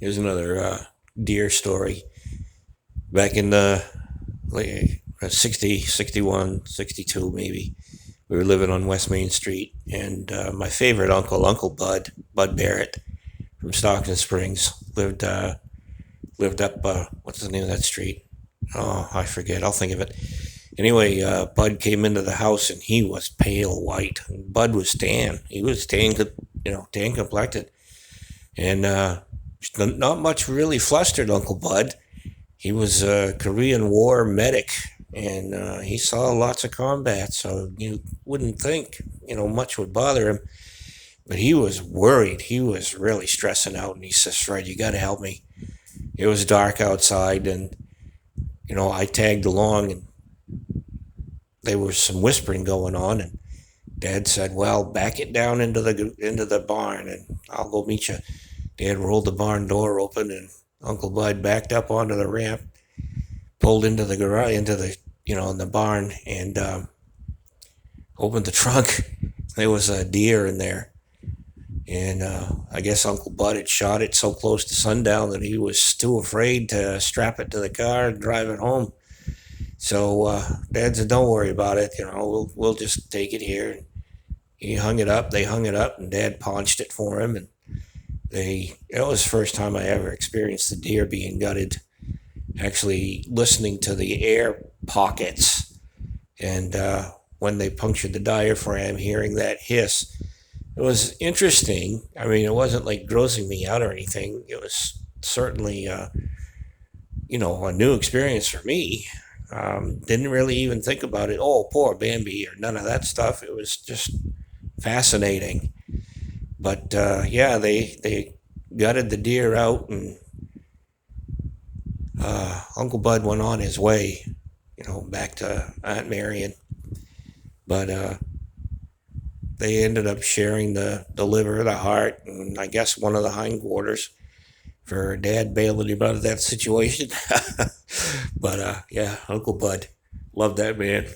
Here's another deer story. Back in the late 60, 61, 62 maybe, we were living on West Main Street, and my favorite uncle, Uncle Bud Barrett from Stockton Springs, lived up, what's the name of that street? Oh, I forget. I'll think of it. Anyway, Bud came into the house and he was pale white. Bud was tan. He was tan complected. And not much really flustered Uncle Bud. He was a Korean War medic, and he saw lots of combat, so you wouldn't think, much would bother him. But he was worried. He was really stressing out, and he says, Fred, you got to help me. It was dark outside, and, I tagged along, and there was some whispering going on, and Dad said, well, back it down into the barn, and I'll go meet you. Dad rolled the barn door open, and Uncle Bud backed up onto the ramp, pulled into the garage, in the barn, and opened the trunk. There was a deer in there. And I guess Uncle Bud had shot it so close to sundown that he was too afraid to strap it to the car and drive it home. So Dad said, don't worry about it. We'll just take it here. He hung it up. They hung it up, and Dad paunched it for him. And that was the first time I ever experienced the deer being gutted. Actually listening to the air pockets, and when they punctured the diaphragm, hearing that hiss. It was interesting. I mean, it wasn't like grossing me out or anything. It was certainly, a new experience for me. Didn't really even think about it. Oh, poor Bambi, or none of that stuff. It was just fascinating. But yeah, they gutted the deer out, and Uncle Bud went on his way, back to Aunt Marion. But they ended up sharing the liver, the heart, and I guess one of the hindquarters for Dad bailing him out of that situation. But yeah, Uncle Bud, loved that man.